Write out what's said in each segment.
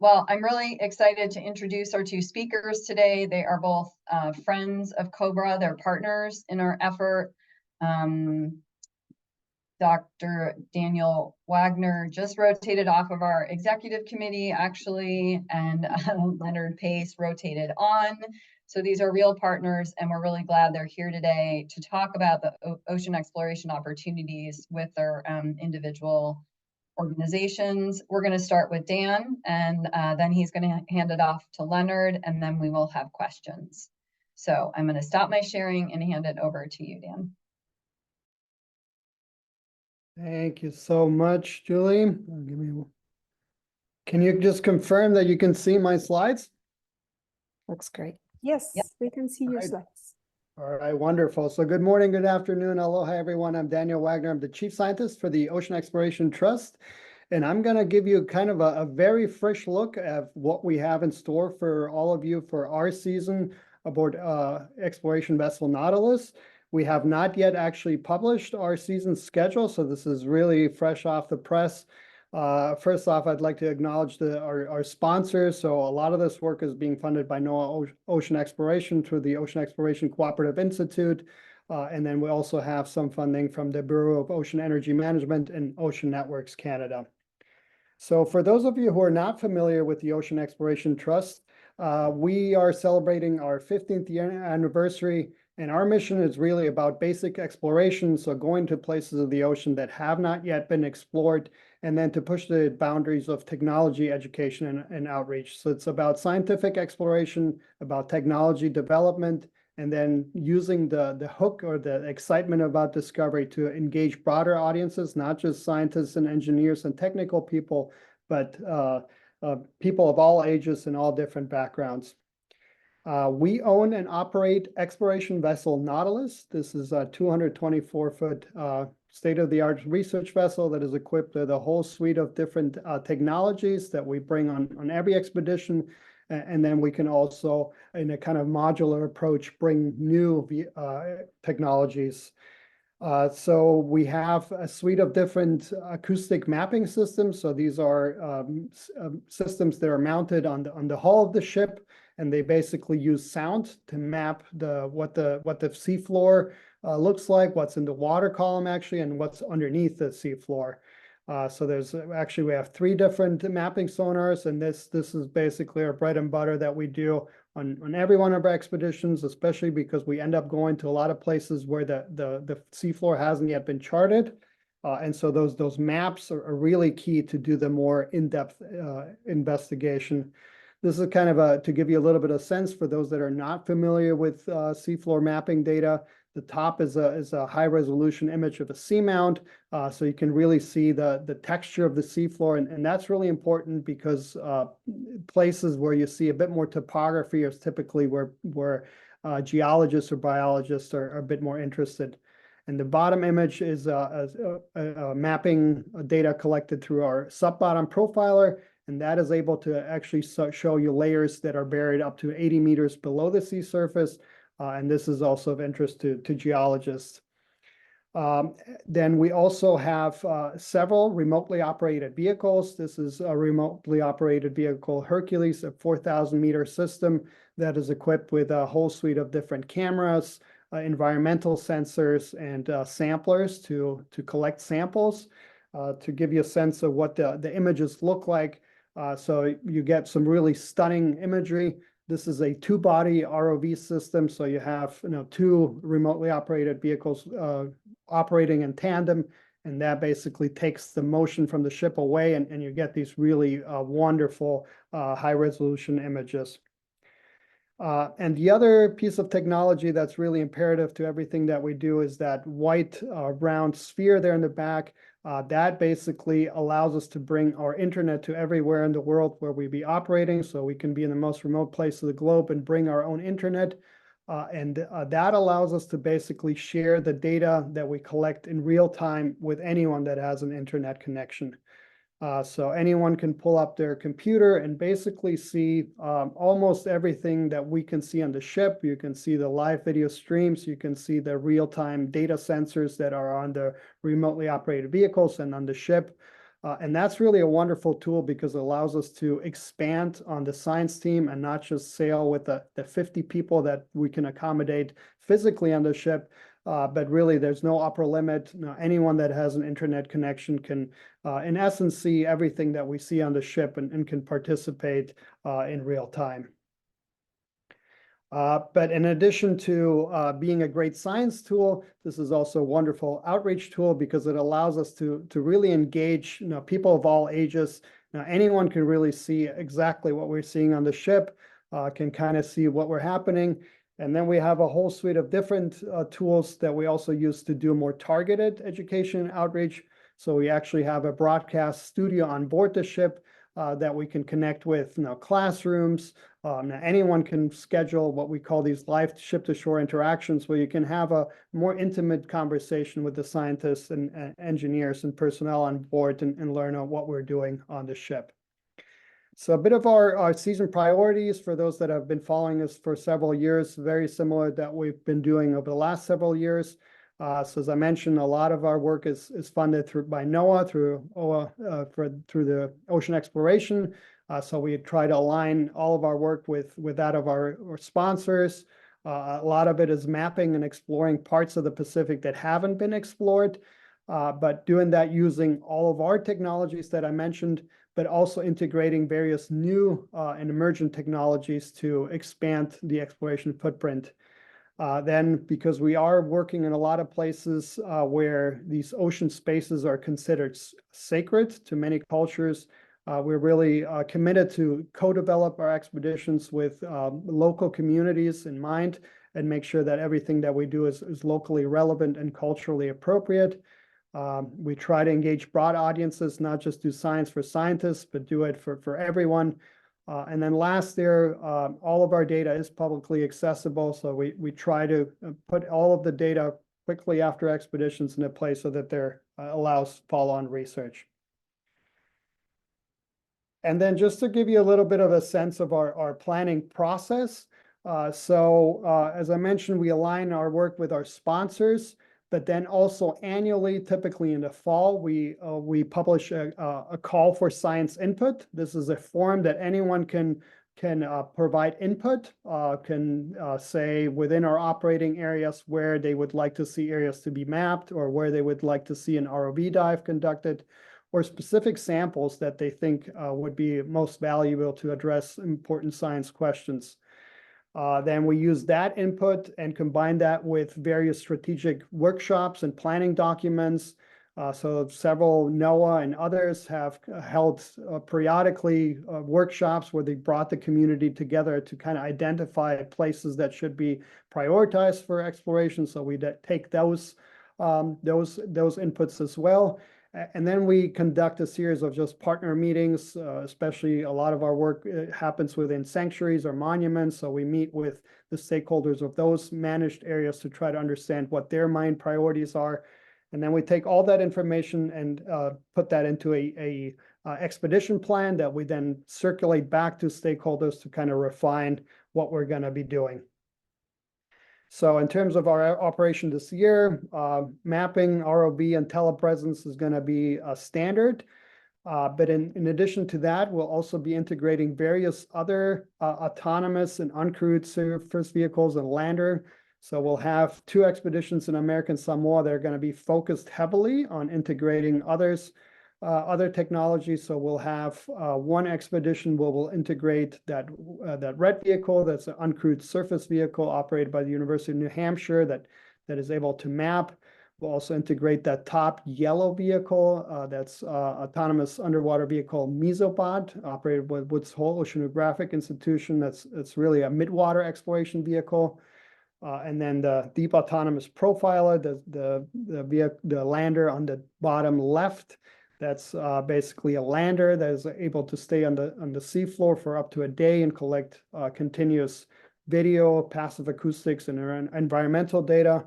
Well, I'm really excited to introduce our two speakers today. They are both friends of COBRA. They're partners in our effort. Dr. Daniel Wagner just rotated off of our executive committee, actually, and Leonard Pace rotated on. So these are real partners, and we're really glad they're here today to talk about the ocean exploration opportunities with their individual organizations. We're going to start with Dan, and then he's going to hand it off to Leonard, and then we will have questions. So I'm going to stop my sharing and hand it over to you, Dan. Thank you so much, Julie. Can you just confirm that you can see my slides? Looks great. Yes, yep. We can see your slides. All right, wonderful. So good morning, good afternoon. Aloha, everyone. I'm Daniel Wagner. I'm the Chief Scientist for the Ocean Exploration Trust. And I'm going to give you kind of a very fresh look at what we have in store for all of you for our season aboard exploration vessel Nautilus. We have not yet actually published our season schedule, so this is really fresh off the press. First off, I'd like to acknowledge our sponsors. So a lot of this work is being funded by NOAA Ocean Exploration through the Ocean Exploration Cooperative Institute. And then we also have some funding from the Bureau of Ocean Energy Management and Ocean Networks Canada. So for those of you who are not familiar with the Ocean Exploration Trust, we are celebrating our 15th year anniversary. And our mission is really about basic exploration, so going to places of the ocean that have not yet been explored, and then to push the boundaries of technology, education, and outreach. So it's about scientific exploration, about technology development, and then using the hook or the excitement about discovery to engage broader audiences, not just scientists and engineers and technical people, but people of all ages and all different backgrounds. We own and operate exploration vessel Nautilus. This is a 224-foot state-of-the-art research vessel that is equipped with a whole suite of different technologies that we bring on every expedition. And then we can also, in a kind of modular approach, bring new technologies. So we have a suite of different acoustic mapping systems. So these are systems that are mounted on the hull of the ship, and they basically use sound to map what the seafloor looks like, what's in the water column actually, and what's underneath the seafloor. So we have 3 different mapping sonars, and this is basically our bread and butter that we do on every one of our expeditions, especially because we end up going to a lot of places where the seafloor hasn't yet been charted. And so those maps are really key to do the more in-depth investigation. This is kind of to give you a little bit of sense for those that are not familiar with seafloor mapping data. The top is a high resolution image of a seamount, so you can really see the texture of the seafloor, and that's really important because places where you see a bit more topography is typically where geologists or biologists are a bit more interested. And the bottom image is a mapping data collected through our sub-bottom profiler, and that is able to actually show you layers that are buried up to 80 meters below the sea surface. And this is also of interest to geologists. Then we also have several remotely operated vehicles. This is a remotely operated vehicle, Hercules, a 4,000-meter system that is equipped with a whole suite of different cameras, environmental sensors, and samplers to collect samples. To give you a sense of what the images look like. So you get some really stunning imagery. This is a 2-body ROV system, so you have 2 remotely operated vehicles operating in tandem, and that basically takes the motion from the ship away, and you get these really wonderful high-resolution images. And the other piece of technology that's really imperative to everything that we do is that white round sphere there in the back. That basically allows us to bring our internet to everywhere in the world where we be operating. So we can be in the most remote place of the globe and bring our own internet. And that allows us to basically share the data that we collect in real time with anyone that has an internet connection. So anyone can pull up their computer and basically see almost everything that we can see on the ship. You can see the live video streams. You can see the real-time data sensors that are on the remotely operated vehicles and on the ship. And that's really a wonderful tool because it allows us to expand on the science team and not just sail with the 50 people that we can accommodate physically on the ship. But really, there's no upper limit. Anyone that has an internet connection can, in essence, see everything that we see on the ship and can participate in real time. But in addition to being a great science tool, this is also a wonderful outreach tool because it allows us to really engage people of all ages. Now, anyone can really see exactly what we're seeing on the ship, can kind of see what we're happening. And then we have a whole suite of different tools that we also use to do more targeted education and outreach. So we actually have a broadcast studio on board the ship that we can connect with classrooms. Now anyone can schedule what we call these live ship-to-shore interactions where you can have a more intimate conversation with the scientists and engineers and personnel on board and learn what we're doing on the ship. So a bit of our season priorities for those that have been following us for several years, very similar that we've been doing over the last several years. So as I mentioned, a lot of our work is funded by NOAA through the ocean exploration. So we try to align all of our work with that of our sponsors. A lot of it is mapping and exploring parts of the Pacific that haven't been explored, but doing that using all of our technologies that I mentioned, but also integrating various new and emergent technologies to expand the exploration footprint. Then, because we are working in a lot of places where these ocean spaces are considered sacred to many cultures, we're really committed to co-develop our expeditions with local communities in mind and make sure that everything that we do is locally relevant and culturally appropriate. We try to engage broad audiences, not just do science for scientists, but do it for everyone. And then last there, all of our data is publicly accessible. So we try to put all of the data quickly after expeditions into place so that there allows follow-on research. And then just to give you a little bit of a sense of our planning process. As I mentioned, we align our work with our sponsors, but then also annually, typically in the fall, we publish a call for science input. This is a form that anyone can provide input, can say within our operating areas where they would like to see areas to be mapped or where they would like to see an ROV dive conducted, or specific samples that they think would be most valuable to address important science questions. Then we use that input and combine that with various strategic workshops and planning documents. So several NOAA and others have held periodically workshops where they brought the community together to kind of identify places that should be prioritized for exploration. So we take those inputs as well. And then we conduct a series of just partner meetings, especially a lot of our work happens within sanctuaries or monuments. So we meet with the stakeholders of those managed areas to try to understand what their main priorities are. And then we take all that information and put that into a expedition plan that we then circulate back to stakeholders to kind of refine what we're going to be doing. So in terms of our operation this year, mapping, ROV, and telepresence is going to be a standard. But in addition to that, we'll also be integrating various other autonomous and uncrewed surface vehicles and lander. So we'll have 2 expeditions in American Samoa that are going to be focused heavily on integrating other technologies. So we'll have one expedition where we'll integrate that red vehicle that's an uncrewed surface vehicle operated by the University of New Hampshire that is able to map. We'll also integrate that top yellow vehicle that's autonomous underwater vehicle Mesobot operated by Woods Hole Oceanographic Institution. That's really a midwater exploration vehicle. And then the deep autonomous profiler, the lander on the bottom left. That's basically a lander that is able to stay on the seafloor for up to a day and collect continuous video, passive acoustics, and environmental data.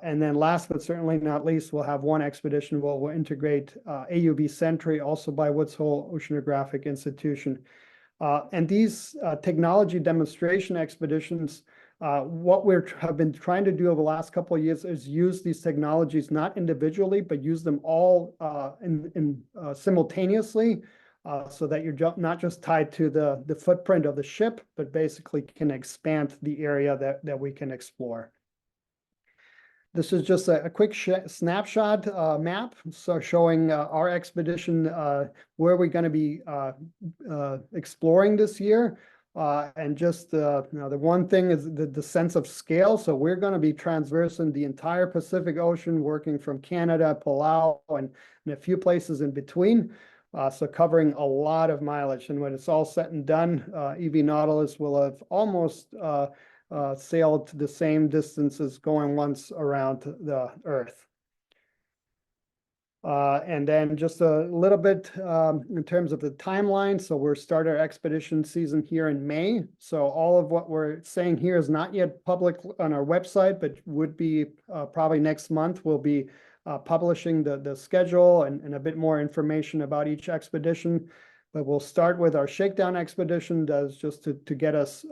And then last but certainly not least, we'll have one expedition where we'll integrate AUV Sentry, also by Woods Hole Oceanographic Institution. And these technology demonstration expeditions What have been trying to do over the last couple of years is use these technologies not individually, but use them all simultaneously, so that you're not just tied to the footprint of the ship, but basically can expand the area that we can explore. This is just a quick snapshot map, so showing our expedition, where we're going to be exploring this year. And just the one thing is the sense of scale. So we're going to be transversing the entire Pacific Ocean, working from Canada, Palau, and a few places in between. So covering a lot of mileage. And when it's all said and done, EV Nautilus will have almost sailed the same distances going once around the Earth. And then just a little bit in terms of the timeline. So we're starting our expedition season here in May. So all of what we're saying here is not yet public on our website, but would be probably next month. We'll be publishing the schedule and a bit more information about each expedition. But we'll start with our shakedown expedition, just to get us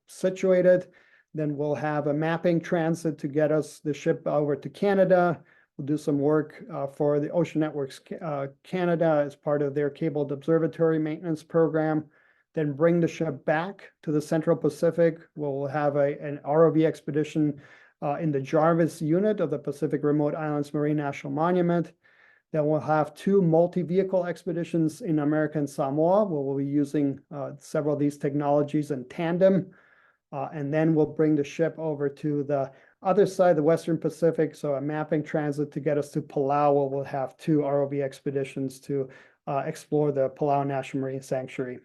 situated. Then we'll have a mapping transit to get us the ship over to Canada. We'll do some work for the Ocean Networks Canada as part of their cabled observatory maintenance program. Then bring the ship back to the Central Pacific. We'll have an ROV expedition in the Jarvis unit of the Pacific Remote Islands Marine National Monument. Then we'll have 2 multi-vehicle expeditions in America and Samoa, where we'll be using several of these technologies in tandem. And then we'll bring the ship over to the other side, the Western Pacific, so a mapping transit to get us to Palau, where we'll have 2 ROV expeditions to explore the Palau National Marine Sanctuary.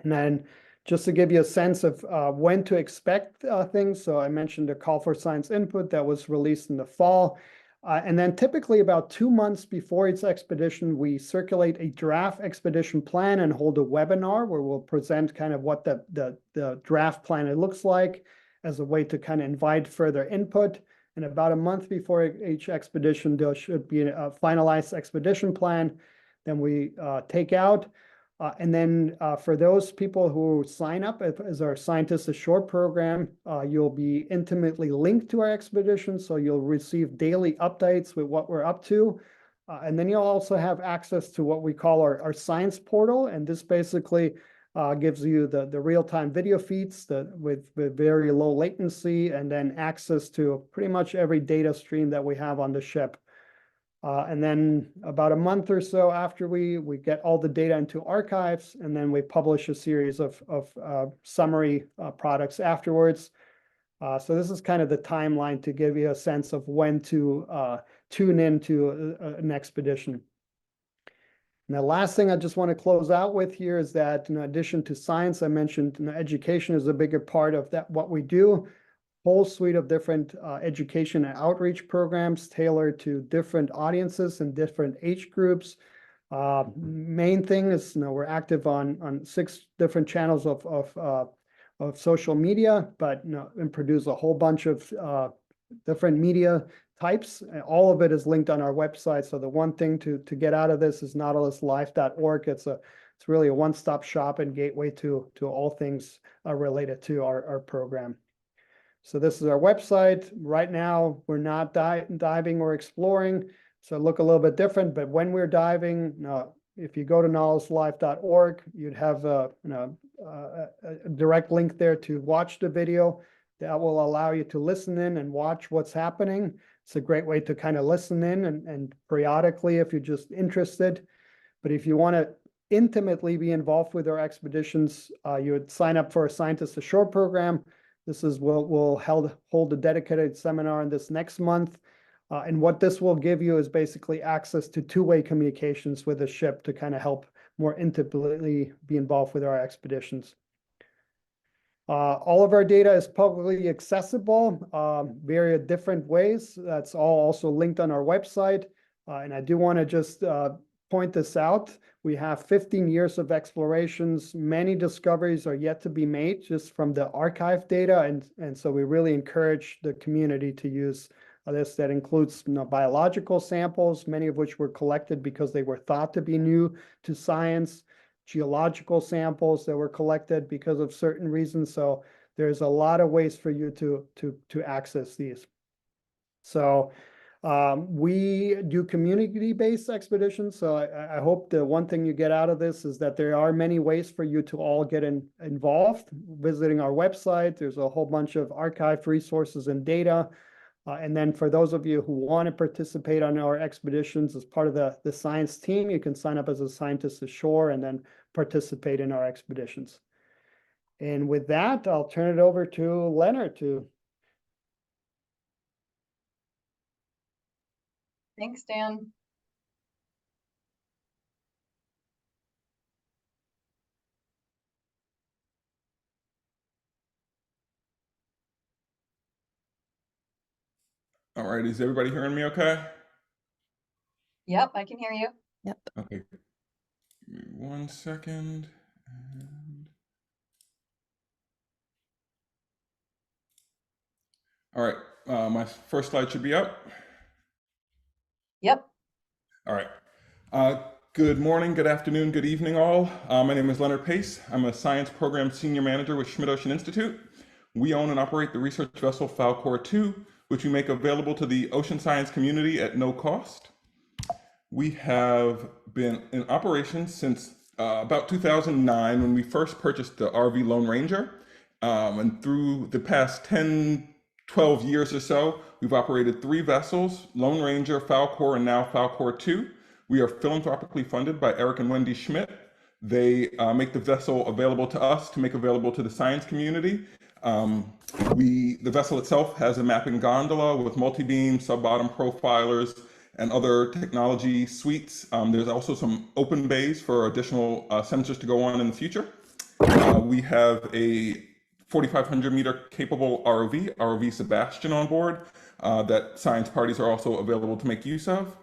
And then just to give you a sense of when to expect things, so I mentioned a call for science input that was released in the fall. And then typically about 2 months before each expedition, we circulate a draft expedition plan and hold a webinar where we'll present kind of what the draft plan looks like, as a way to kind of invite further input. And about a month before each expedition, there should be a finalized expedition plan. Then we take out. And then for those people who sign up as our Scientists Ashore program, you'll be intimately linked to our expedition. So you'll receive daily updates with what we're up to. And then you'll also have access to what we call our science portal. And this basically gives you the real-time video feeds with very low latency, and then access to pretty much every data stream that we have on the ship. And then about a month or so after we get all the data into archives, and then we publish a series of summary products afterwards. So this is kind of the timeline to give you a sense of when to tune into an expedition. And the last thing I just want to close out with here is that in addition to science, I mentioned education is a bigger part of what we do. Whole suite of different education and outreach programs tailored to different audiences and different age groups. Main thing is, we're active on 6 different channels of social media, but and produce a whole bunch of different media types. All of it is linked on our website. So the one thing to get out of this is nautiluslife.org. It's really a one-stop shop and gateway to all things related to our program. So this is our website. Right now, we're not diving or exploring, so look a little bit different. But when we're diving, if you go to nautiluslife.org, you'd have a direct link there to watch the video. That will allow you to listen in and watch what's happening. It's a great way to kind of listen in and periodically if you're just interested. But if you want to intimately be involved with our expeditions, you would sign up for a Scientists Ashore program. This is we'll hold a dedicated seminar in this next month. And what this will give you is basically access to 2-way communications with the ship to kind of help more intimately be involved with our expeditions. All of our data is publicly accessible, very different ways. That's all also linked on our website. And I do want to just point this out. We have 15 years of explorations. Many discoveries are yet to be made just from the archive data. And so we really encourage the community to use this. That includes biological samples, many of which were collected because they were thought to be new to science. Geological samples that were collected because of certain reasons. So there's a lot of ways for you to access these. So we do community-based expeditions. So I hope the one thing you get out of this is that there are many ways for you to all get involved. Visiting our website, there's a whole bunch of archived resources and data. And then for those of you who want to participate on our expeditions as part of the science team, you can sign up as a scientist ashore and then participate in our expeditions. And with that, I'll turn it over to Leonard to. Thanks, Dan. All right, is everybody hearing me okay? Yep, I can hear you. Yep. Okay, give me 1 second. All right, my first slide should be up. Yep. All right. Good morning, good afternoon, good evening, all. My name is Leonard Pace. I'm a science program senior manager with Schmidt Ocean Institute. We own and operate the research vessel Falkor 2, which we make available to the ocean science community at no cost. We have been in operation since about 2009 when we first purchased the RV Lone Ranger. And through the past 10, 12 years or so, we've operated 3 vessels, Lone Ranger, Falkor, and now Falkor 2. We are philanthropically funded by Eric and Wendy Schmidt. They make the vessel available to us to make available to the science community. The vessel itself has a mapping gondola with multi-beam, sub-bottom profilers, and other technology suites. There's also some open bays for additional sensors to go on in the future. We have a 4,500 meter capable ROV Sebastian on board that science parties are also available to make use of.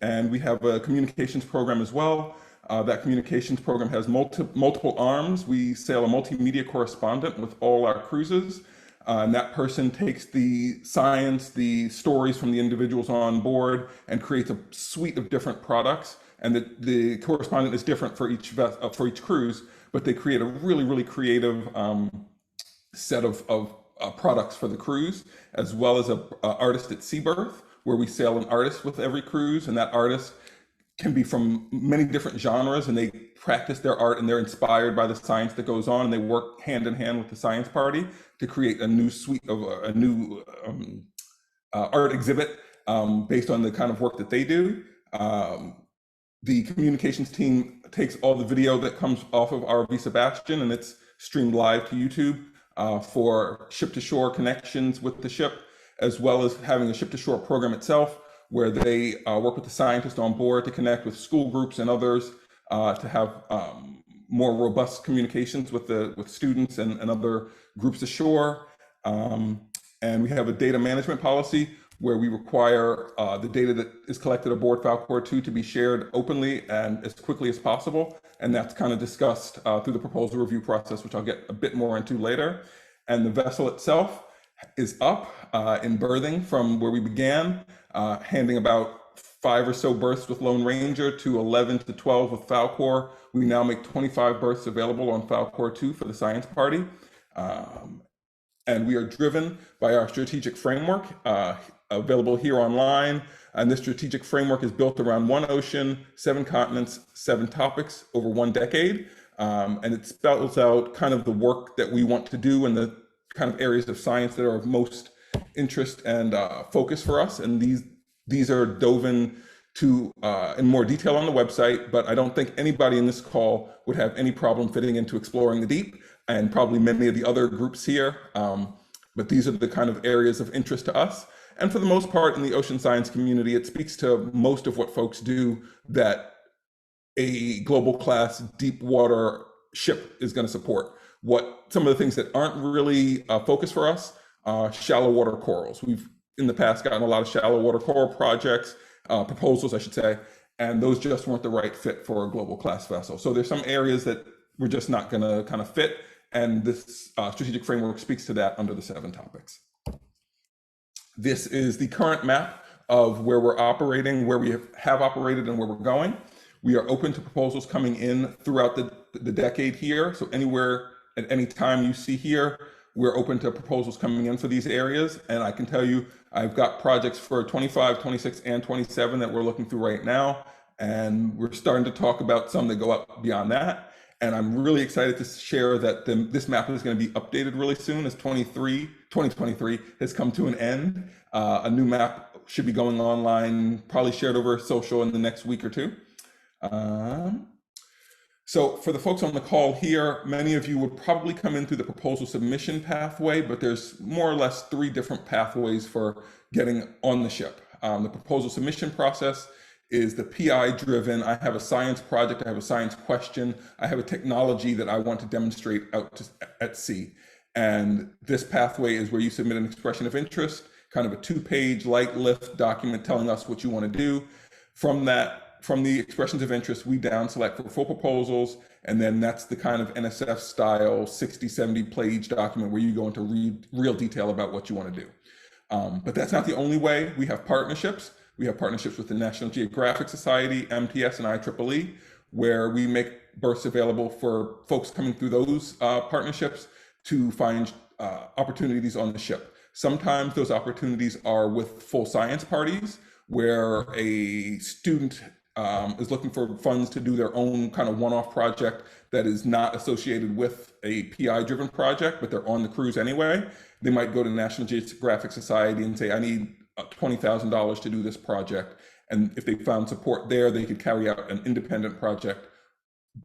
And we have a communications program as well. That communications program has multiple arms. We sail a multimedia correspondent with all our cruises. And that person takes the science, the stories from the individuals on board and creates a suite of different products. And the correspondent is different for each cruise, but they create a really, really creative set of products for the cruise, as well as an artist at Seabirth, where we sail an artist with every cruise, and that artist can be from many different genres, and they practice their art and they're inspired by the science that goes on, and they work hand in hand with the science party to create a new suite of a new art exhibit based on the kind of work that they do. The communications team takes all the video that comes off of RV Sebastian, and it's streamed live to YouTube for ship-to-shore connections with the ship, as well as having a ship-to-shore program itself, where they work with the scientists on board to connect with school groups and others to have more robust communications with students and other groups ashore. And we have a data management policy where we require the data that is collected aboard Falkor 2 to be shared openly and as quickly as possible. And that's kind of discussed through the proposal review process, which I'll get a bit more into later. And the vessel itself is up in berthing from where we began, handing about 5 or so berths with Lone Ranger to 11 to 12 with Falkor. We now make 25 berths available on Falkor 2 for the science party. And we are driven by our strategic framework available here online. And this strategic framework is built around 1 ocean, 7 continents, 7 topics over 1 decade. And it spells out kind of the work that we want to do and the kind of areas of science that are of most interest and focus for us. And these are dove into in more detail on the website, but I don't think anybody in this call would have any problem fitting into exploring the deep, and probably many of the other groups here. But these are the kind of areas of interest to us. And for the most part in the ocean science community, it speaks to most of what folks do that a global class deep water ship is going to support. What some of the things that aren't really focus for us are shallow water corals. We've in the past gotten a lot of shallow water coral projects, proposals, I should say, and those just weren't the right fit for a global class vessel. So there's some areas that we're just not going to kind of fit, and this strategic framework speaks to that under the 7 topics. This is the current map of where we're operating, where we have operated, and where we're going. We are open to proposals coming in throughout the decade here. So anywhere at any time you see here, we're open to proposals coming in for these areas. And I can tell you, I've got projects for 25, 26, and 27 that we're looking through right now. And we're starting to talk about some that go up beyond that. And I'm really excited to share that this map is going to be updated really soon as 2023 has come to an end. A new map should be going online, probably shared over social in the next week or two. So for the folks on the call here, many of you would probably come in through the proposal submission pathway, but there's more or less 3 different pathways for getting on the ship. The proposal submission process is the PI driven. I have a science project, I have a science question, I have a technology that I want to demonstrate out at sea. And this pathway is where you submit an expression of interest, kind of a 2-page light lift document telling us what you want to do. From the expressions of interest, we down select for full proposals, and then that's the kind of NSF style 60, 70 page document where you go into real detail about what you want to do. But that's not the only way. We have partnerships. We have partnerships with the National Geographic Society, MTS, and IEEE, where we make berths available for folks coming through those partnerships to find opportunities on the ship. Sometimes those opportunities are with full science parties, where a student is looking for funds to do their own kind of one-off project that is not associated with a PI-driven project, but they're on the cruise anyway. They might go to National Geographic Society and say, I need $20,000 to do this project. And if they found support there, they could carry out an independent project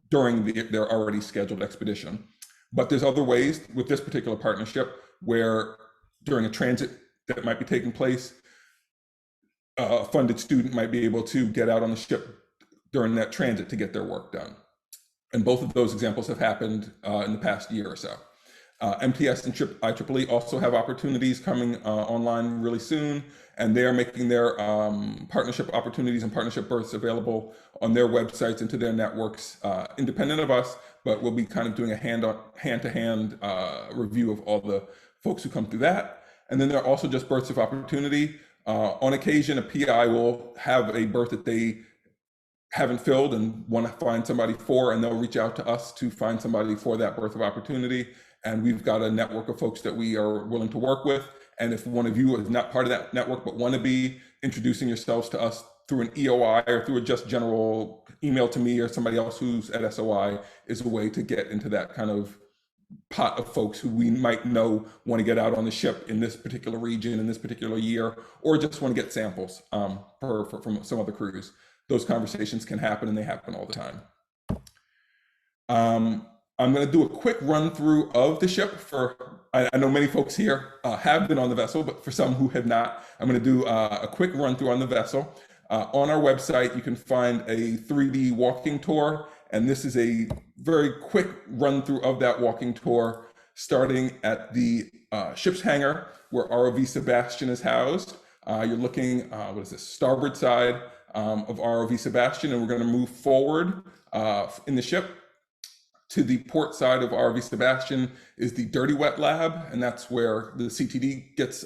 during their already scheduled expedition. But there's other ways with this particular partnership where during a transit that might be taking place, a funded student might be able to get out on the ship during that transit to get their work done. And both of those examples have happened in the past year or so. MTS and IEEE also have opportunities coming online really soon, and they're making their partnership opportunities and partnership berths available on their websites and to their networks, independent of us, but we'll be kind of doing a hand-to-hand review of all the folks who come through that. And then there are also just berths of opportunity. On occasion, a PI will have a berth that they haven't filled and want to find somebody for, and they'll reach out to us to find somebody for that berth of opportunity. And we've got a network of folks that we are willing to work with. And if one of you is not part of that network, but want to be, introducing yourselves to us through an EOI or through a just general email to me or somebody else who's at SOI is a way to get into that kind of pot of folks who we might know want to get out on the ship in this particular region in this particular year, or just want to get samples from some other cruise. Those conversations can happen, and they happen all the time. I'm going to do a quick run through of the ship. I know many folks here have been on the vessel, but for some who have not, I'm going to do a quick run through on the vessel. On our website, you can find a 3D walking tour, and this is a very quick run through of that walking tour, starting at the ship's hangar where ROV Sebastian is housed. You're looking, what is this, starboard side of ROV Sebastian, and we're going to move forward in the ship. To the port side of ROV Sebastian is the dirty wet lab, and that's where the CTD gets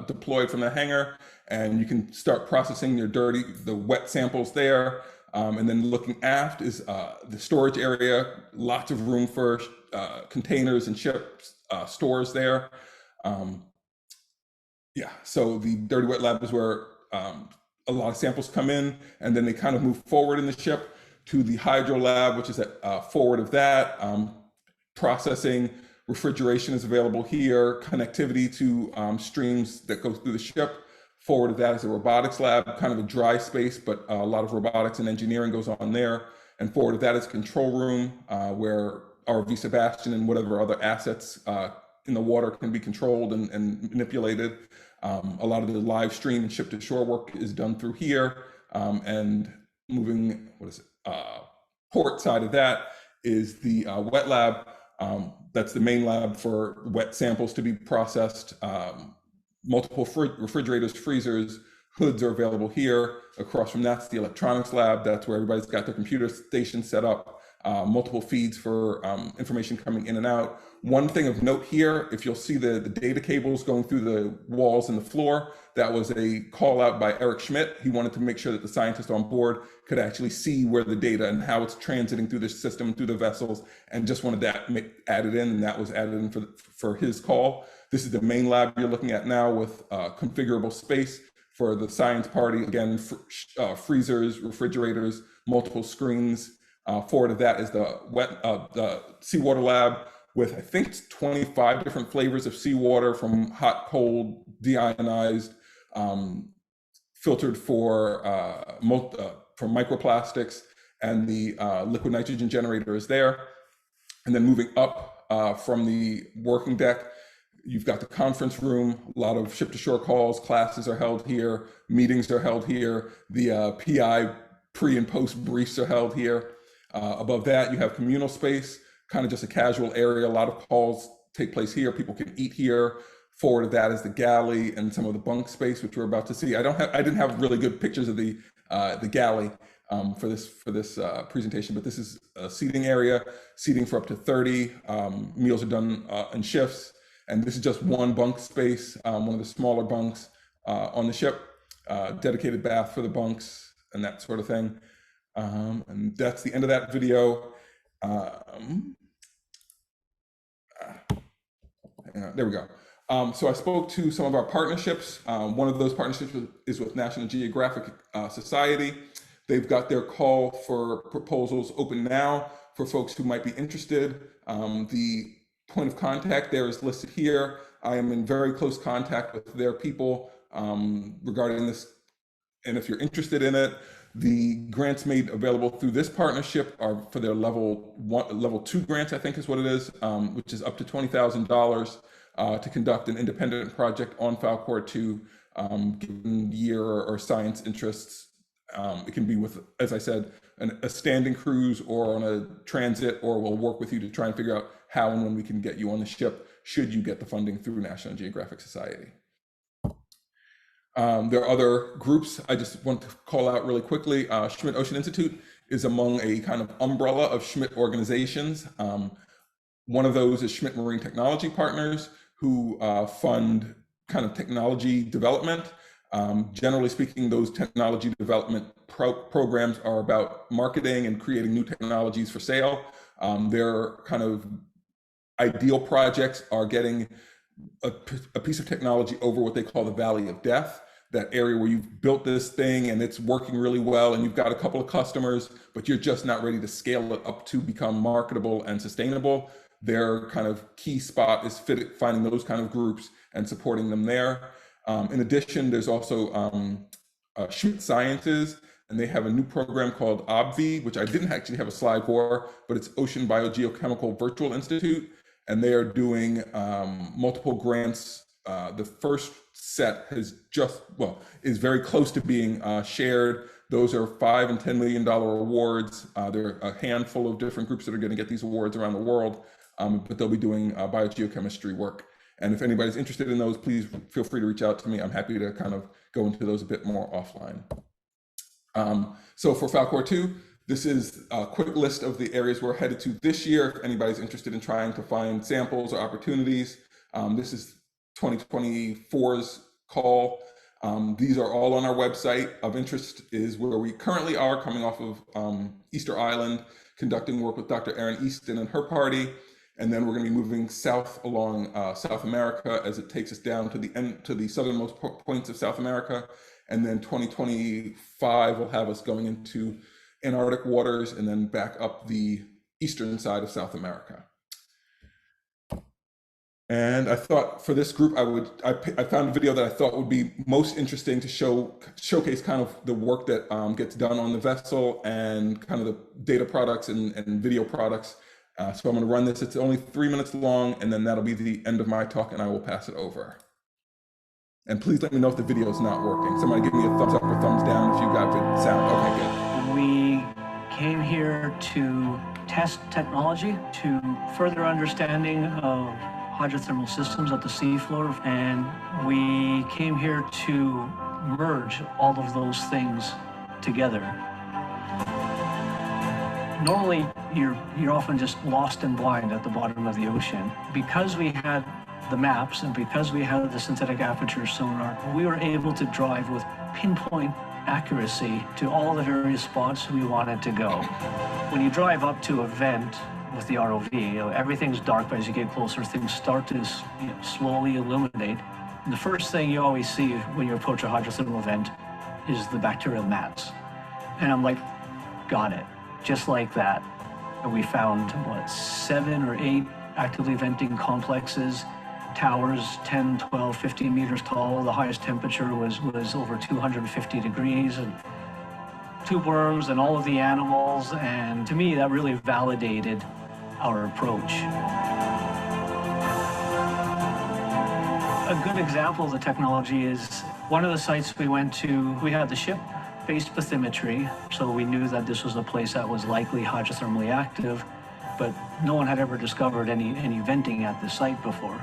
deployed from the hangar, and you can start processing the wet samples there. And then looking aft is the storage area, lots of room for containers and ship stores there. So the dirty wet lab is where a lot of samples come in, and then they kind of move forward in the ship to the hydro lab, which is at forward of that. Processing, refrigeration is available here, connectivity to streams that go through the ship. Forward of that is a robotics lab, kind of a dry space, but a lot of robotics and engineering goes on there. And forward of that is a control room where ROV Sebastian and whatever other assets in the water can be controlled and manipulated. A lot of the live stream and ship to shore work is done through here. And moving, port side of that is the wet lab. That's the main lab for wet samples to be processed. Multiple refrigerators, freezers, hoods are available here. Across from that's the electronics lab. That's where everybody's got their computer station set up. multiple feeds for information coming in and out. One thing of note here, if you'll see the data cables going through the walls and the floor, that was a call out by Eric Schmidt. He wanted to make sure that the scientists on board could actually see where the data and how it's transiting through the system, through the vessels, and just wanted that added in, and that was added in for his call. This is the main lab you're looking at now with configurable space for the science party. Again, freezers, refrigerators, multiple screens. Forward of that is the seawater lab with, I think, 25 different flavors of seawater, from hot, cold, deionized, filtered for microplastics, and the liquid nitrogen generator is there. And then moving up from the working deck, you've got the conference room. A lot of ship-to-shore calls, classes are held here, meetings are held here, the PI pre and post briefs are held here. Above that, you have communal space, kind of just a casual area. A lot of calls take place here. People can eat here. Forward of that is the galley and some of the bunk space, which we're about to see. I didn't have really good pictures of the galley for this presentation, but this is a seating area, seating for up to 30. Meals are done in shifts, and this is just one bunk space, one of the smaller bunks on the ship, dedicated bath for the bunks and that sort of thing. And that's the end of that video. There we go. So I spoke to some of our partnerships. One of those partnerships is with National Geographic Society. They've got their call for proposals open now for folks who might be interested. The point of contact there is listed here. I am in very close contact with their people regarding this. And if you're interested in it, the grants made available through this partnership are for their level 2 grants, I think is what it is, which is up to $20,000 to conduct an independent project on Falcor 2, given year or science interests. It can be with, as I said, a standing cruise or on a transit, or we'll work with you to try and figure out how and when we can get you on the ship, should you get the funding through National Geographic Society. There are other groups I just want to call out really quickly. Schmidt Ocean Institute is among a kind of umbrella of Schmidt organizations. One of those is Schmidt Marine Technology Partners, who fund kind of technology development. Generally speaking, those technology development programs are about marketing and creating new technologies for sale. Their kind of ideal projects are getting a piece of technology over what they call the Valley of Death, that area where you've built this thing and it's working really well and you've got a couple of customers, but you're just not ready to scale it up to become marketable and sustainable. Their kind of key spot is finding those kind of groups and supporting them there. In addition, there's also Schmidt Sciences, and they have a new program called OBVI, which I didn't actually have a slide for, but it's Ocean Biogeochemical Virtual Institute. And they are doing multiple grants. The first set is very close to being shared. Those are $5 and $10 million awards. There are a handful of different groups that are going to get these awards around the world, but they'll be doing biogeochemistry work. And if anybody's interested in those, please feel free to reach out to me. I'm happy to kind of go into those a bit more offline. So for Falcor 2, this is a quick list of the areas we're headed to this year. If anybody's interested in trying to find samples or opportunities, this is 2024's call. These are all on our website. Of interest is where we currently are, coming off of Easter Island, conducting work with Dr. Erin Easton and her party. And then we're going to be moving south along South America as it takes us down to the end, to the southernmost points of South America. And then 2025 will have us going into Antarctic waters and then back up the eastern side of South America. And I thought for this group, I found a video that I thought would be most interesting to showcase kind of the work that gets done on the vessel and kind of the data products and video products. So I'm going to run this. It's only 3 minutes long, and then that'll be the end of my talk, and I will pass it over. And please let me know if the video is not working. Somebody give me a thumbs up or thumbs down if you got good sound. Okay, good. We came here to test technology, to further understanding of hydrothermal systems at the seafloor, and we came here to merge all of those things together. Normally, you're often just lost and blind at the bottom of the ocean. Because we had the maps and because we had the synthetic aperture sonar, we were able to drive with pinpoint accuracy to all the various spots we wanted to go. When you drive up to a vent with the ROV, everything's dark, but as you get closer, things start to slowly illuminate. And the first thing you always see when you approach a hydrothermal vent is the bacterial mats. And I'm like, got it. Just like that. And we found, 7 or 8 actively venting complexes, towers 10, 12, 15 meters tall. The highest temperature was over 250 degrees, and tube worms and all of the animals. And to me, that really validated our approach. A good example of the technology is one of the sites we went to, we had the ship-based bathymetry, so we knew that this was a place that was likely hydrothermally active, but no one had ever discovered any venting at the site before.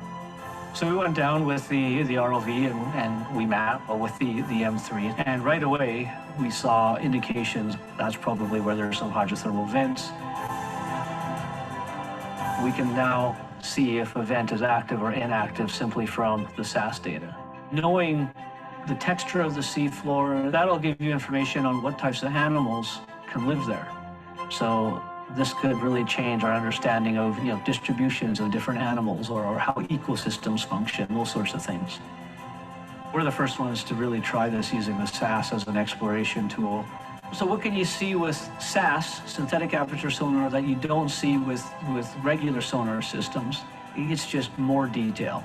So we went down with the ROV and we mapped with the M3, and right away we saw indications that's probably where there's some hydrothermal vents. We can now see if a vent is active or inactive simply from the SAS data. Knowing the texture of the seafloor, that'll give you information on what types of animals can live there. So this could really change our understanding of distributions of different animals or how ecosystems function, those sorts of things. We're the first ones to really try this using the SAS as an exploration tool. So what can you see with SAS, synthetic aperture sonar, that you don't see with regular sonar systems? It's just more detail.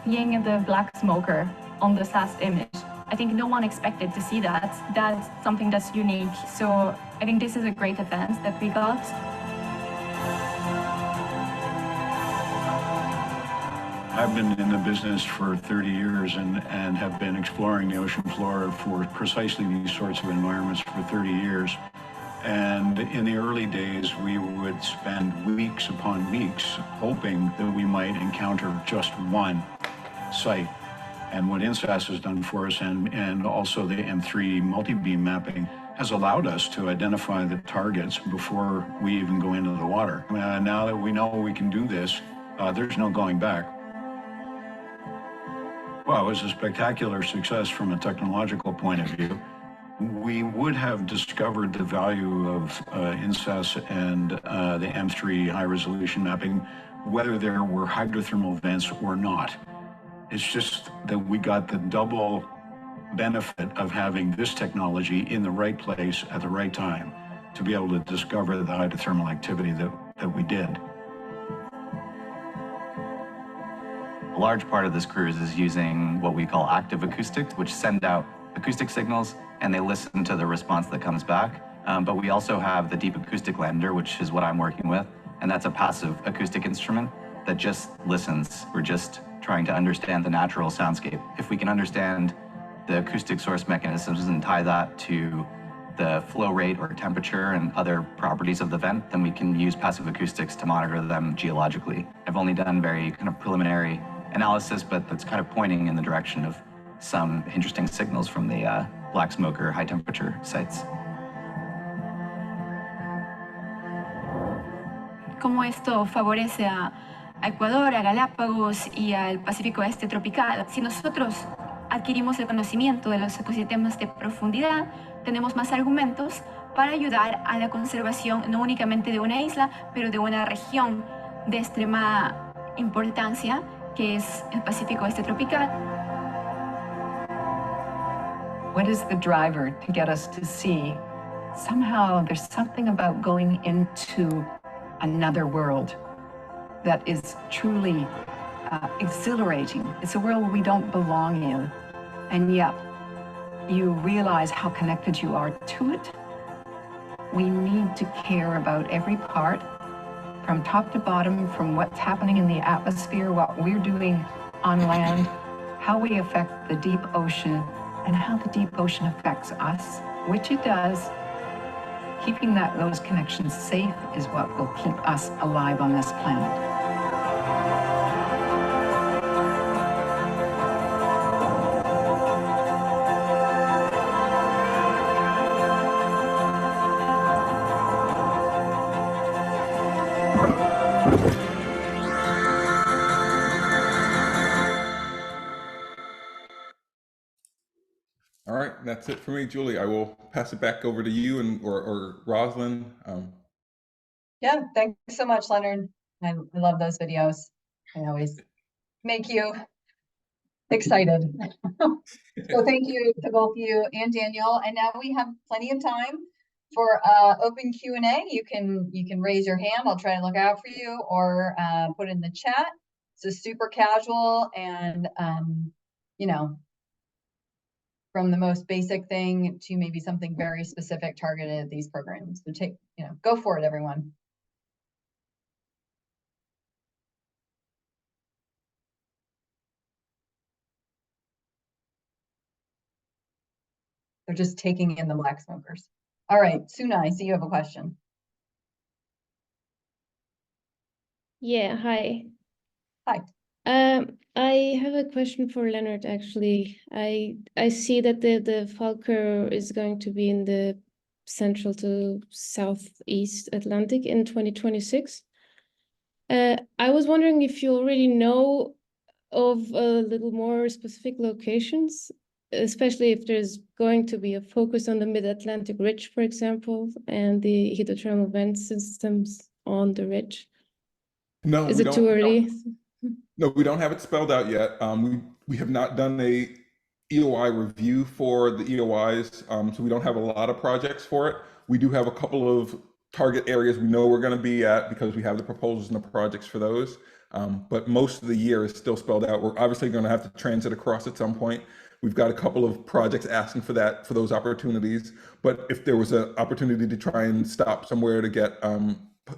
Seeing the black smoker on the SAS image, I think no one expected to see that. That's something that's unique. So I think this is a great advance that we got. I've been in the business for 30 years and have been exploring the ocean floor for precisely these sorts of environments for 30 years. And in the early days, we would spend weeks upon weeks hoping that we might encounter just one site. And what INSAS has done for us, and also the M3 multi-beam mapping, has allowed us to identify the targets before we even go into the water. Now that we know we can do this, there's no going back. Well, it was a spectacular success from a technological point of view. We would have discovered the value of INSAS and the M3 high-resolution mapping, whether there were hydrothermal vents or not. It's just that we got the double benefit of having this technology in the right place at the right time to be able to discover the hydrothermal activity that we did. A large part of this cruise is using what we call active acoustics, which send out acoustic signals and they listen to the response that comes back. But we also have the deep acoustic lander, which is what I'm working with, and that's a passive acoustic instrument that just listens. We're just trying to understand the natural soundscape. If we can understand the acoustic source mechanisms and tie that to the flow rate or temperature and other properties of the vent, then we can use passive acoustics to monitor them geologically. I've only done very kind of preliminary analysis, but that's kind of pointing in the direction of some interesting signals from the black smoker high temperature sites. Cómo esto favorece a Ecuador, a Galápagos y al Pacífico Este tropical. Si nosotros adquirimos el conocimiento de los ecosistemas de profundidad, tenemos más argumentos para ayudar a la conservación no únicamente de una isla, pero de una región de extrema importancia, que es el Pacífico Este tropical. What is the driver to get us to see? Somehow there's something about going into another world that is truly exhilarating. It's a world we don't belong in, and yet you realize how connected you are to it. We need to care about every part, from top to bottom, from what's happening in the atmosphere, what we're doing on land, how we affect the deep ocean, and how the deep ocean affects us, which it does. Keeping those connections safe is what will keep us alive on this planet. that's it for me. Julie, I will pass it back over to you and or Rosalind. Yeah, thanks so much, Leonard. I love those videos. They always make you excited. So thank you to both you and Daniel. And now we have plenty of time for open Q&A. You can raise your hand. I'll try and look out for you, or put in the chat. So super casual and you know, from the most basic thing to maybe something very specific targeted at these programs. So go for it, everyone. They're just taking in the black smokers. All right, Suna, I see you have a question. Yeah, hi. Hi. I have a question for Leonard, actually. I see that the Falcor is going to be in the Central to Southeast Atlantic in 2026. I was wondering if you already know of a little more specific locations, especially if there's going to be a focus on the Mid-Atlantic Ridge, for example, and the hydrothermal vent systems on the ridge. No, Is we it don't. too early? No, we don't have it spelled out yet. We have not done a EOI review for the EOIs, so we don't have a lot of projects for it. We do have a couple of target areas we know we're going to be at because we have the proposals and the projects for those. But most of the year is still spelled out. We're obviously going to have to transit across at some point. We've got a couple of projects asking for those opportunities. But if there was an opportunity to try and stop somewhere to get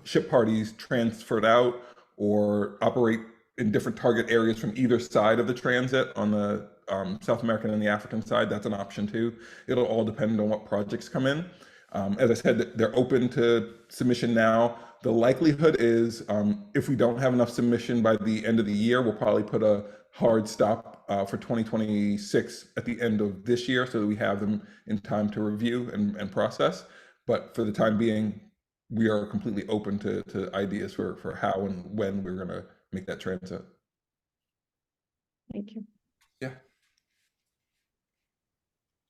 ship parties transferred out or operate in different target areas from either side of the transit on the South American and the African side, that's an option too. It'll all depend on what projects come in. As I said, they're open to submission now. The likelihood is if we don't have enough submission by the end of the year, we'll probably put a hard stop for 2026 at the end of this year so that we have them in time to review and process. But for the time being, we are completely open to ideas for how and when we're going to make that transit. Thank you. Yeah.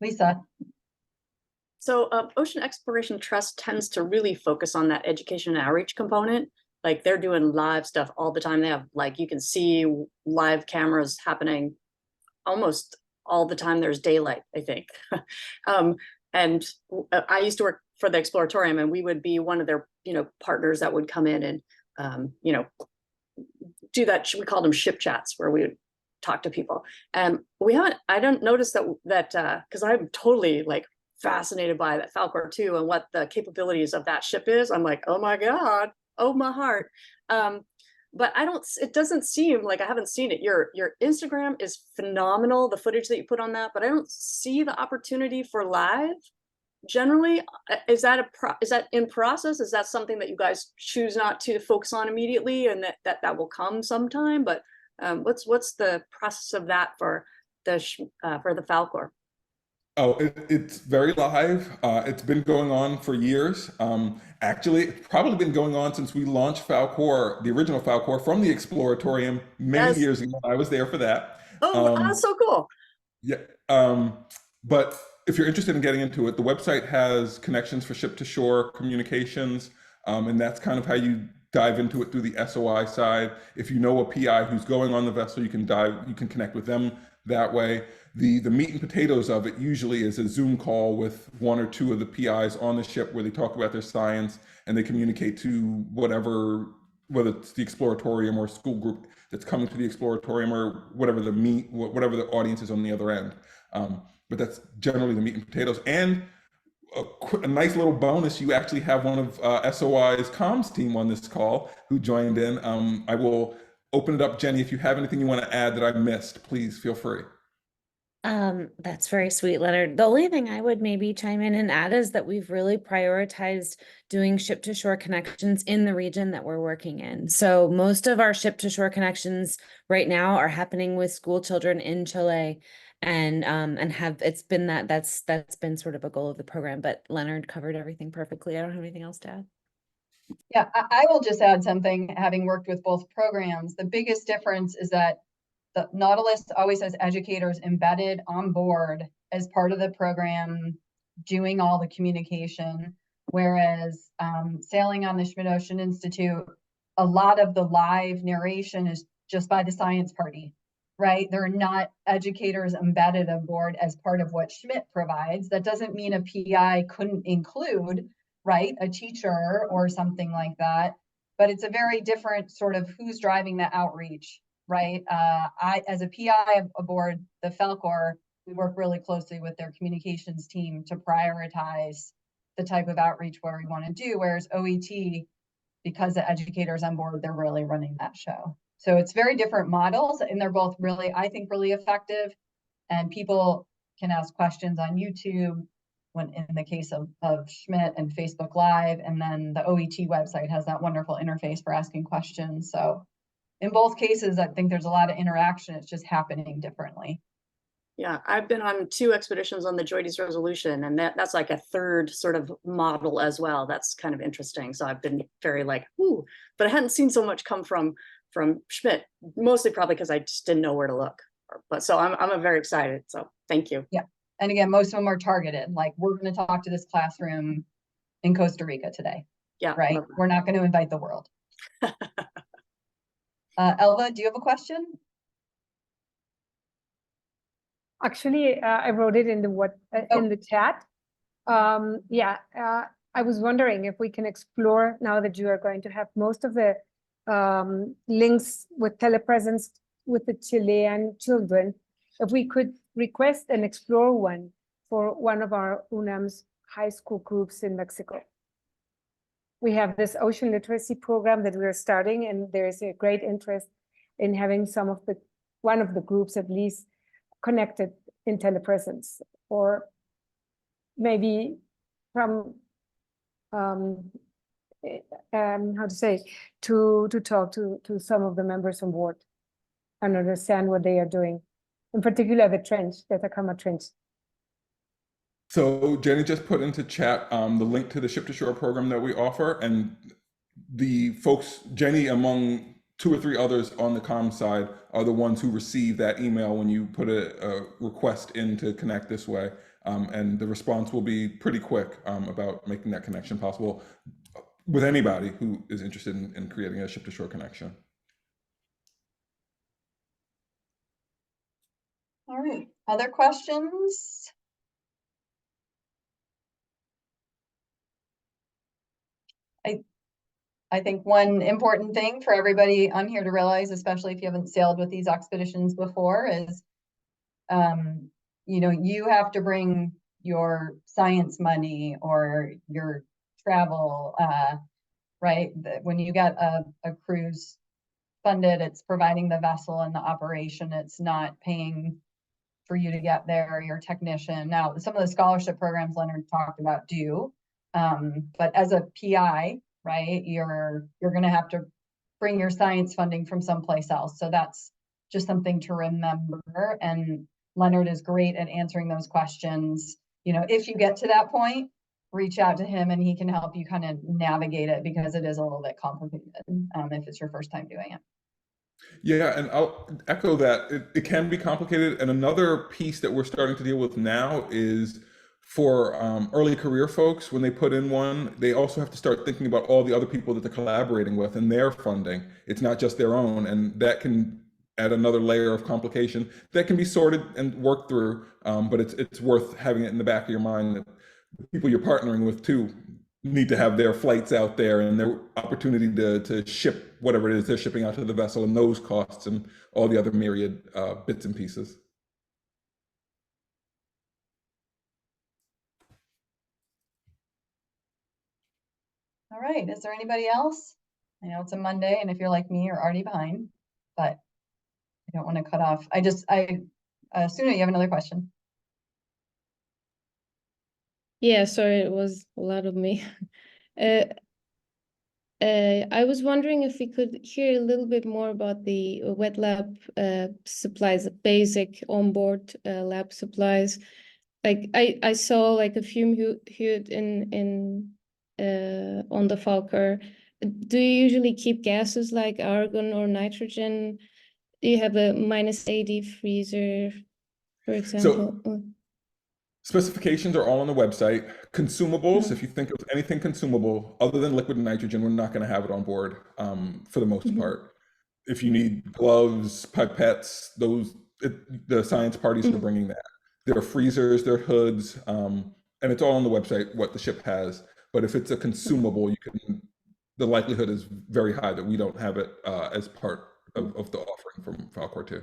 Lisa. So Ocean Exploration Trust tends to really focus on that education and outreach component. Like they're doing live stuff all the time. They have, like, you can see live cameras happening almost all the time there's daylight, I think. And I used to work for the Exploratorium, and we would be one of their, partners that would come in and, do that. We called them ship chats, where we would talk to people. And I don't notice that because I'm totally like fascinated by that Falcor 2 and what the capabilities of that ship is. I'm like, oh my God, oh my heart. But it doesn't seem like, I haven't seen it. Your Instagram is phenomenal, the footage that you put on that, but I don't see the opportunity for live. Generally, is that in process? Is that something that you guys choose not to focus on immediately, and that will come sometime? But what's the process of that for the Falcor? Oh, it's very live. It's been going on for years. Actually, it's probably been going on since we launched Falcor, the original Falcor, from the Exploratorium many years ago. I was there for that. Oh, that's so cool. Yeah. But if you're interested in getting into it, the website has connections for ship-to-shore communications, and that's kind of how you dive into it through the SOI side. If you know a PI who's going on the vessel, you can connect with them that way. The meat and potatoes of it usually is a Zoom call with one or two of the PIs on the ship where they talk about their science and they communicate to whether it's the Exploratorium or school group that's coming to the Exploratorium or whatever the audience is on the other end. But that's generally the meat and potatoes. And a nice little bonus, you actually have one of SOI's comms team on this call who joined in. I will open it up, Jenny. If you have anything you want to add that I missed, please feel free. That's very sweet, Leonard. The only thing I would maybe chime in and add is that we've really prioritized doing ship-to-shore connections in the region that we're working in. So most of our ship-to-shore connections right now are happening with school children in Chile, and that's been sort of a goal of the program. But Leonard covered everything perfectly. I don't have anything else to add. Yeah, I will just add something. Having worked with both programs, the biggest difference is that the Nautilus always has educators embedded on board as part of the program, doing all the communication, whereas sailing on the Schmidt Ocean Institute, a lot of the live narration is just by the science party, right? There are not educators embedded aboard as part of what Schmidt provides. That doesn't mean a PI couldn't include, right, a teacher or something like that, but it's a very different sort of who's driving the outreach, right? I, as a PI aboard the Falcor, we work really closely with their communications team to prioritize the type of outreach where we want to do, whereas OET, because the educators on board, they're really running that show. So it's very different models, and they're both really, I think, really effective. And people can ask questions on YouTube, when in the case of Schmidt, and Facebook Live, and then the OET website has that wonderful interface for asking questions. So in both cases, I think there's a lot of interaction. It's just happening differently. Yeah, I've been on 2 expeditions on the JOIDES resolution, and that's like a third sort of model as well. That's kind of interesting. So I've been very like, ooh, but I hadn't seen so much come from Schmidt, mostly probably because I just didn't know where to look. But so I'm very excited. So thank you. Yeah, and again, most of them are targeted. Like, we're going to talk to this classroom in Costa Rica today. Yeah, right. We're not going to invite the world. Elva, do you have a question? Actually, I wrote it in the in the chat. Yeah, I was wondering if we can explore, now that you are going to have most of the links with telepresence with the Chilean children, if we could request and explore one for one of our UNAM's high school groups in Mexico. We have this ocean literacy program that we are starting, and there's a great interest in having one of the groups at least connected in telepresence, or maybe from how to say, to talk to some of the members on board and understand what they are doing, in particular the Atacama Trench. So Jenny just put into chat the link to the Ship to Shore program that we offer, and the folks, Jenny among 2 or 3 others on the comm side, are the ones who receive that email when you put a request in to connect this way. And the response will be pretty quick about making that connection possible with anybody who is interested in creating a Ship to Shore connection. All right, other questions? I think one important thing for everybody on here to realize, especially if you haven't sailed with these expeditions before, is, you know, you have to bring your science money or your travel, right? When you get a cruise funded, it's providing the vessel and the operation. It's not paying for you to get there, your technician. Now, some of the scholarship programs Leonard talked about do, but as a PI, right, you're going to have to bring your science funding from someplace else. So that's just something to remember. And Leonard is great at answering those questions. You know, if you get to that point, reach out to him and he can help you kind of navigate it, because it is a little bit complicated if it's your first time doing it. Yeah, and I'll echo that. It can be complicated. And another piece that we're starting to deal with now is for early career folks, when they put in one, they also have to start thinking about all the other people that they're collaborating with and their funding. It's not just their own, and that can add another layer of complication that can be sorted and worked through. But it's worth having it in the back of your mind that the people you're partnering with too need to have their flights out there and their opportunity to ship whatever it is they're shipping out to the vessel, and those costs and all the other myriad bits and pieces. All right, is there anybody else? I know it's a Monday, and if you're like me, you're already behind, but I don't want to cut off. Suna, you have another question? Yeah, sorry, it was a lot of me. I was wondering if we could hear a little bit more about the wet lab supplies, basic onboard lab supplies. Like I saw like a fume hood in on the Falcor. Do you usually keep gases like argon or nitrogen? Do you have a -80 freezer, for example? Specifications are all on the website. Consumables, if you think of anything consumable other than liquid nitrogen, we're not going to have it on board for the most part. If you need gloves, pipettes, the science parties are bringing that. There are freezers, there are hoods, and it's all on the website what the ship has. But if it's a consumable, the likelihood is very high that we don't have it as part of the offering from Falcor 2.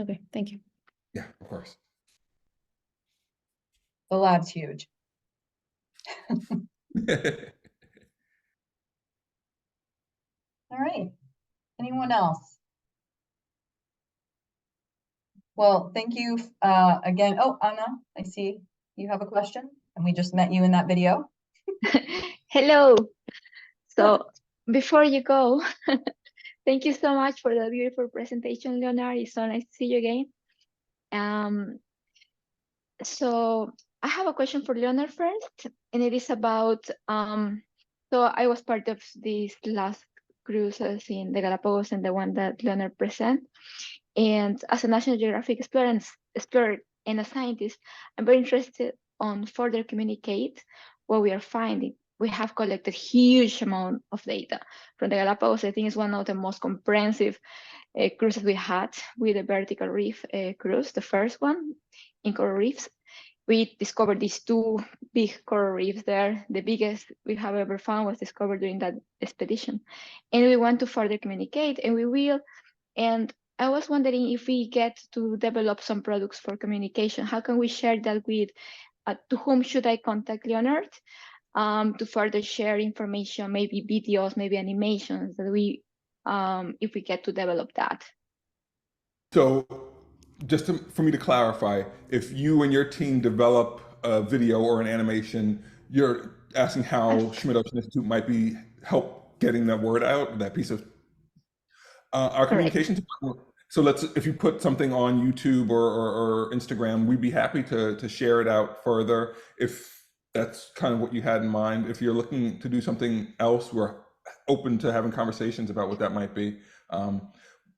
Okay, thank you. Yeah, of course. The lab's huge. All right. Anyone else? Well, thank you again. Oh, Anna, I see you have a question, and we just met you in that video. Hello. So before you go, thank you so much for the beautiful presentation, Leonard. It's so nice to see you again. So I have a question for Leonard first, and it is about, so I was part of these last cruises in the Galapagos and the one that Leonard present. And as a National Geographic explorer and a scientist, I'm very interested on further communicate what we are finding. We have collected huge amount of data from the Galapagos. I think it's one of the most comprehensive cruises we had with the vertical reef cruise, the first one in coral reefs. We discovered these two big coral reefs there. The biggest we have ever found was discovered during that expedition. And we want to further communicate, and we will. And I was wondering if we get to develop some products for communication, how can we share that with, to whom should I contact, Leonard, to further share information, maybe videos, maybe animations that we, if we get to develop that. So just for me to clarify, if you and your team develop a video or an animation, you're asking how Schmidt Ocean Institute might be help getting that word out, that piece of our communications department. So if you put something on YouTube or Instagram, we'd be happy to share it out further if that's kind of what you had in mind. If you're looking to do something else, we're open to having conversations about what that might be.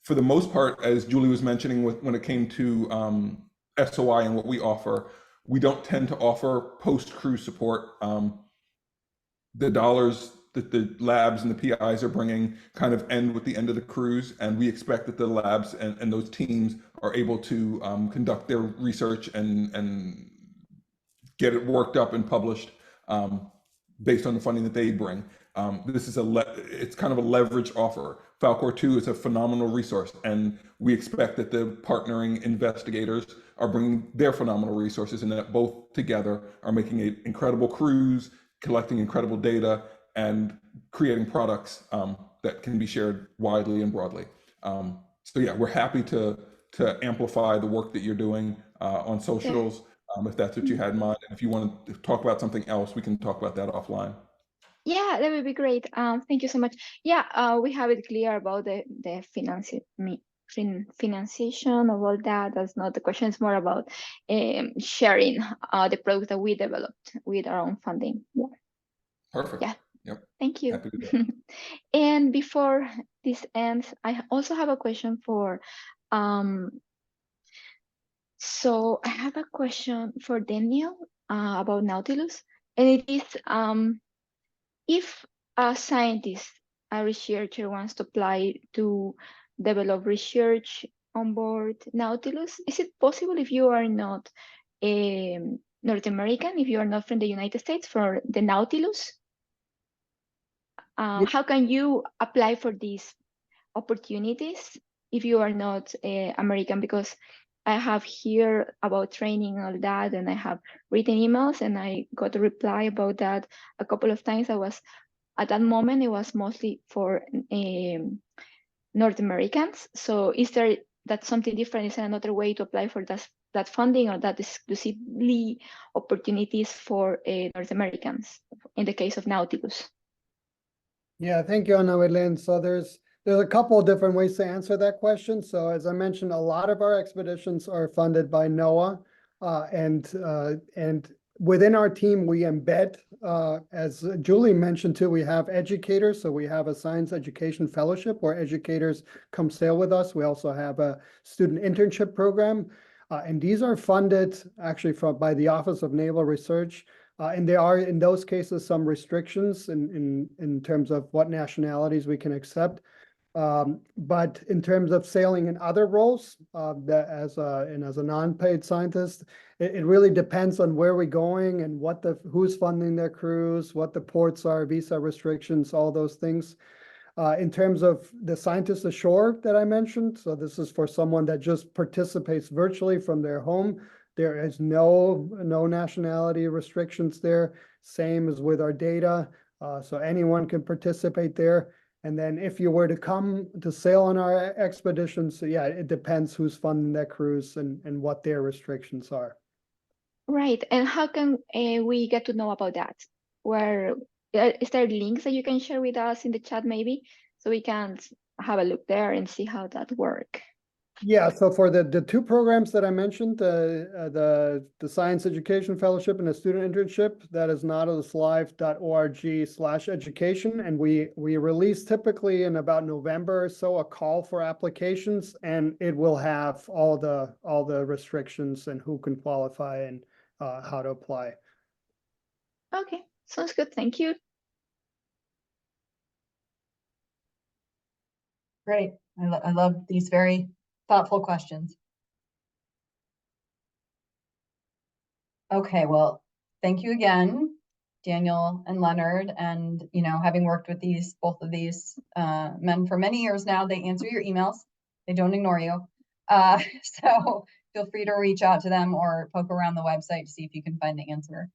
For the most part, as Julie was mentioning, when it came to SOI and what we offer, we don't tend to offer post-cruise support. The dollars that the labs and the PIs are bringing kind of end with the end of the cruise, and we expect that the labs and those teams are able to conduct their research and get it worked up and published based on the funding that they bring. This is it's kind of a leverage offer. Falcor 2 is a phenomenal resource, and we expect that the partnering investigators are bringing their phenomenal resources, and that both together are making an incredible cruise, collecting incredible data, and creating products that can be shared widely and broadly. So yeah, we're happy to amplify the work that you're doing on socials, if that's what you had in mind. And if you want to talk about something else, we can talk about that offline. Yeah, that would be great. Thank you so much. Yeah, we have it clear about the financiation of all that. That's not the question. It's more about sharing the product that we developed with our own funding. Yeah. Perfect. Yeah. Yep. Thank you. Happy to do that. And before this ends, I also have a question for. So I have a question for Daniel about Nautilus, and it is if a scientist, a researcher wants to apply to develop research on board Nautilus, is it possible if you are not North American, if you are not from the United States, for the Nautilus? How can you apply for these opportunities if you are not American? Because I have heard about training and all that, and I have written emails, and I got a reply about that a couple of times. At that moment, it was mostly for North Americans. So is that something different? Is there another way to apply for that funding, or that exclusively opportunities for North Americans in the case of Nautilus? Yeah, thank you, Ana Belén. So there's a couple of different ways to answer that question. So as I mentioned, a lot of our expeditions are funded by NOAA, and within our team, we embed, as Julie mentioned too, we have educators. So we have a science education fellowship where educators come sail with us. We also have a student internship program. And these are funded actually by the Office of Naval Research. And there are, in those cases, some restrictions in terms of what nationalities we can accept. But in terms of sailing in other roles, as a non-paid scientist, it really depends on where we're going and who's funding their crews, what the ports are, visa restrictions, all those things. In terms of the scientists ashore that I mentioned, so this is for someone that just participates virtually from their home. There is no nationality restrictions there. Same as with our data. So anyone can participate there. And then if you were to come to sail on our expeditions, so yeah, it depends who's funding that cruise and what their restrictions are. Right. And how can we get to know about that? Is there links that you can share with us in the chat maybe, so we can have a look there and see how that works? Yeah, so for the two programs that I mentioned, the Science Education Fellowship and the Student Internship, that is nautiluslife.org/education, and we release typically in about November or so a call for applications, and it will have all the restrictions and who can qualify and how to apply. Okay, sounds good. Thank you. Great. I love these very thoughtful questions. Okay, well, thank you again, Daniel and Leonard. And, you know, having worked with both of these men for many years now, they answer your emails. They don't ignore you. So feel free to reach out to them or poke around the website to see if you can find the answer.